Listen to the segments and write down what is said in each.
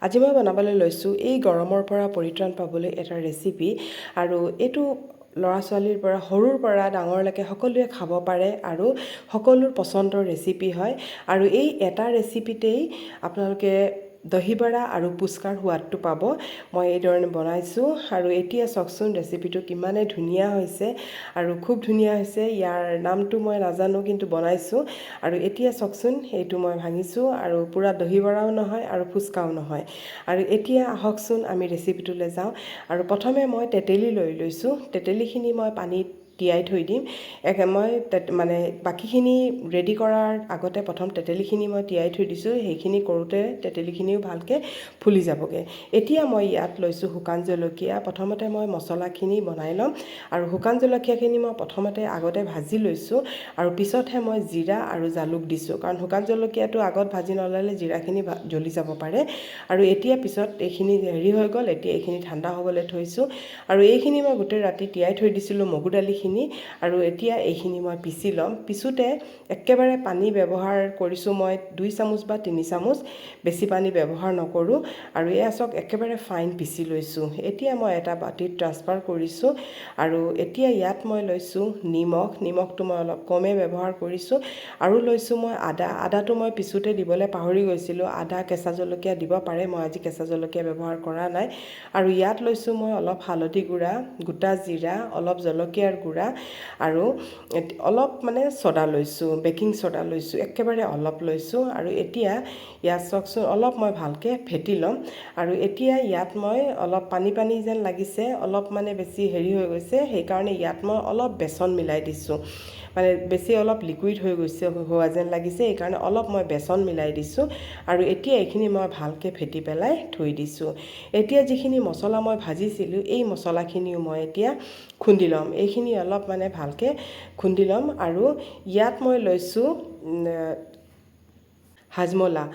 আজি মই বনাবলৈ লৈছোঁ এই গৰমৰ পৰা পৰিত্ৰাণ পাবলৈ এটা ৰেচিপি আৰু এইটো ল'ৰা ছোৱালীৰ পৰা সৰুৰ পৰা ডাঙৰলৈকে সকলোৱে খাব পাৰে আৰু সকলোৰ পচন্দৰ ৰেচিপি হয় আৰু এই এটা ৰেচিপিতেই আপোনালোকে দহি বৰা আৰু পুস্কাৰ সোৱাদটো পাব। মই এইধৰণে বনাইছোঁ আৰু এতিয়া চাওকচোন ৰেচিপিটো কিমানে ধুনীয়া হৈছে আৰু খুব ধুনীয়া হৈছে। ইয়াৰ নামটো মই নাজানো কিন্তু বনাইছোঁ আৰু এতিয়া চাওকচোন এইটো মই ভাঙিছোঁ আৰু পূৰা দহি বৰাও নহয় আৰু ফুচকাও নহয়। আৰু এতিয়া আহকচোন আমি ৰেচিপিটোলৈ যাওঁ আৰু প্ৰথমে মই তেতেলী লৈ লৈছোঁ। তেতেলীখিনি মই পানীত তিয়াই থৈ দিম। মই মানে বাকীখিনি ৰেডি কৰাৰ আগতে প্ৰথম তেতেলীখিনি মই তিয়াই থৈ দিছোঁ। সেইখিনি কৰোঁতে তেতেলীখিনিও ভালকৈ ফুলি যাবগৈ। এতিয়া মই ইয়াত লৈছোঁ শুকান জলকীয়া। প্ৰথমতে মই মছলাখিনি বনাই ল'ম আৰু শুকান জলকীয়াখিনি মই প্ৰথমতে আগতে ভাজি লৈছোঁ আৰু পিছতহে মই জিৰা আৰু জালুক দিছোঁ, কাৰণ শুকান জলকীয়াটো আগত ভাজি নল'লে জিৰাখিনি জ্বলি যাব পাৰে। আৰু এতিয়া পিছত এইখিনি হেৰি হৈ গ'ল। এতিয়া এইখিনি ঠাণ্ডা হ'বলৈ থৈছোঁ আৰু এইখিনি মই গোটেই ৰাতি তিয়াই থৈ দিছিলোঁ মগু দালিখিনি আৰু এতিয়া এইখিনি মই পিচি ল'ম। পিছোঁতে একেবাৰে পানী ব্যৱহাৰ কৰিছোঁ মই 2 চামুচ বা 3 চামুচ, বেছি পানী ব্যৱহাৰ নকৰোঁ আৰু এয়া চাওক একেবাৰে ফাইন পিচি লৈছোঁ। এতিয়া মই এটা বাতিত ট্ৰান্সফাৰ কৰিছোঁ আৰু এতিয়া ইয়াত মই লৈছোঁ নিমখটো মই অলপ কমেই ব্যৱহাৰ কৰিছোঁ আৰু লৈছোঁ মই আদাটো মই পিছোঁতে দিবলৈ পাহৰি গৈছিলোঁ। আদা কেঁচা জলকীয়া দিব পাৰে, মই আজি কেঁচা জলকীয়া ব্যৱহাৰ কৰা নাই। আৰু ইয়াত লৈছোঁ মই অলপ হালধি গুড়া, গোটা জিৰা, অলপ জলকীয়াৰ গুড়া আৰু অলপ মানে ছ'ডা লৈছোঁ, বেকিং ছ'ডা লৈছোঁ, একেবাৰে অলপ লৈছোঁ। আৰু এতিয়া ইয়াত চাওকচোন অলপ মই ভালকৈ ফেটি ল'ম আৰু এতিয়া ইয়াত মই অলপ পানী যেন লাগিছে, অলপ মানে বেছি হেৰি হৈ গৈছে, সেইকাৰণে ইয়াত মই অলপ বেচন মিলাই দিছোঁ। মানে বেছি অলপ লিকুইড হৈ গৈছে, হোৱা যেন লাগিছে, সেইকাৰণে অলপ মই বেচন মিলাই দিছোঁ আৰু এতিয়া এইখিনি মই ভালকৈ ফেটি পেলাই থৈ দিছোঁ। এতিয়া যিখিনি মছলা মই ভাজিছিলোঁ এই মছলাখিনিও মই এতিয়া খুন্দি ল'ম। এইখিনি অলপ মানে ভালকৈ খুন্দি ল'ম আৰু ইয়াত মই লৈছোঁ হাজমোলা।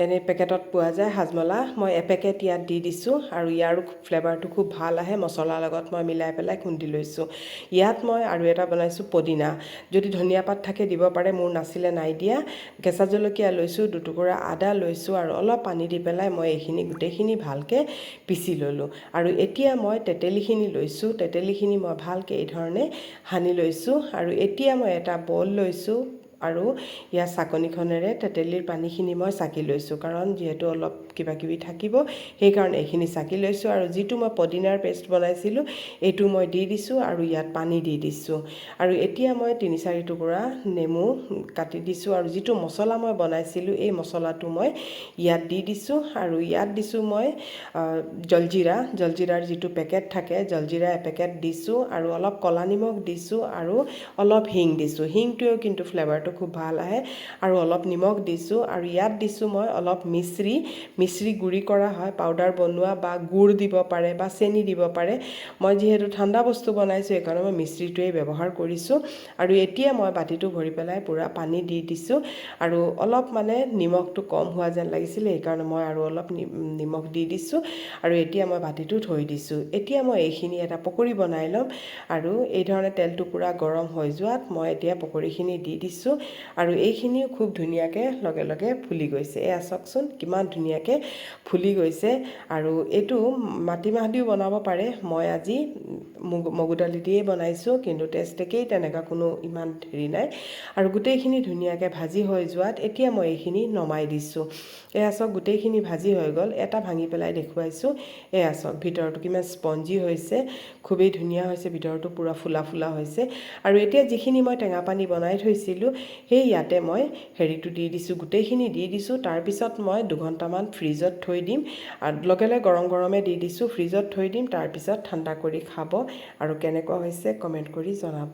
এনেই পেকেটত পোৱা যায় হাজমোলা, মই এপেকেট ইয়াত দি দিছোঁ আৰু ইয়াৰো ফ্লেভাৰটো খুব ভাল আহে। মছলাৰ লগত মই মিলাই পেলাই খুন্দি লৈছোঁ। ইয়াত মই আৰু এটা বনাইছোঁ পদিনা, যদি ধনিয়া পাত থাকে দিব পাৰে, মোৰ নাছিলে নাই দিয়া। কেঁচা জলকীয়া লৈছোঁ, 2 টুকুৰা আদা লৈছোঁ আৰু অলপ পানী দি পেলাই মই এইখিনি গোটেইখিনি ভালকৈ পিচি ল'লোঁ। আৰু এতিয়া মই তেতেলীখিনি লৈছোঁ, তেতেলীখিনি মই ভালকৈ এই ধৰণে সানি লৈছোঁ আৰু এতিয়া মই এটা বল লৈছোঁ আৰু ইয়াৰ চাকনিখনেৰে তেতেলীৰ পানীখিনি মই চাকি লৈছোঁ, কাৰণ যিহেতু অলপ কিবাকিবি থাকিব সেইকাৰণে এইখিনি চাকি লৈছোঁ। আৰু যিটো মই পদিনাৰ পেষ্ট বনাইছিলোঁ এইটো মই দি দিছোঁ আৰু ইয়াত পানী দি দিছোঁ আৰু এতিয়া মই 3-4 টুকুৰা নেমু কাটি দিছোঁ আৰু যিটো মছলা মই বনাইছিলোঁ এই মছলাটো মই ইয়াত দি দিছোঁ আৰু ইয়াত দিছোঁ মই জলজিৰাৰ যিটো পেকেট থাকে, জলজিৰা এপেকেট দিছোঁ আৰু অলপ ক'লা নিমখ দিছোঁ আৰু অলপ হিং দিছোঁ। হিংটোৱেও কিন্তু ফ্লেভাৰটো খুব ভাল আহে আৰু অলপ নিমখ দিছোঁ আৰু ইয়াত দিছোঁ মই অলপ মিশ্ৰি গুড়ি কৰা হয়, পাউডাৰ বনোৱা, বা গুড় দিব পাৰে বা চেনি দিব পাৰে। মই যিহেতু ঠাণ্ডা বস্তু বনাইছোঁ সেইকাৰণে মই মিশ্ৰিটোৱেই ব্যৱহাৰ কৰিছোঁ। আৰু এতিয়া মই বাতিটো ভৰি পেলাই পূৰা পানী দি দিছোঁ আৰু অলপ মানে নিমখটো কম হোৱা যেন লাগিছিলে সেইকাৰণে মই আৰু অলপ নিমখ দি দিছোঁ আৰু এতিয়া মই বাতিটো থৈ দিছোঁ। এতিয়া মই এইখিনি এটা পকৰি বনাই ল'ম আৰু এই ধৰণে তেলটো পূৰা গৰম হৈ যোৱাত মই এতিয়া পকৰিখিনি দি দিছোঁ আৰু এইখিনিও খুব ধুনীয়াকৈ লগে লগে ফুলি গৈছে। এয়া চাওকচোন কিমান ধুনীয়াকৈ ফুলি গৈছে আৰু এইটো মাটিমাহ দিও বনাব পাৰে। মই আজি মগু দালি দিয়েই বনাইছোঁ, কিন্তু টেষ্ট একেই, তেনেকুৱা কোনো ইমান হেৰি নাই। আৰু গোটেইখিনি ধুনীয়াকৈ ভাজি হৈ যোৱাত এতিয়া মই এইখিনি নমাই দিছোঁ। এয়া চাওক গোটেইখিনি ভাজি হৈ গ'ল। এটা ভাঙি পেলাই দেখুৱাইছোঁ। এয়া চাওক ভিতৰটো কিমান স্পঞ্জি হৈছে, খুবেই ধুনীয়া হৈছে, ভিতৰটো পূৰা ফুলা ফুলা হৈছে। আৰু এতিয়া যিখিনি মই টেঙা পানী বনাই থৈছিলোঁ সেই ইয়াতে মই হেৰিটো দি দিছোঁ, গোটেইখিনি দি দিছোঁ। তাৰপিছত মই 2 ঘণ্টামান ফ্ৰিজত থৈ দিম আৰু লগে লগে গৰমে দি দিছোঁ, ফ্ৰিজত থৈ দিম, তাৰপিছত ঠাণ্ডা কৰি খাব আৰু কেনেকুৱা হৈছে কমেণ্ট কৰি জনাব।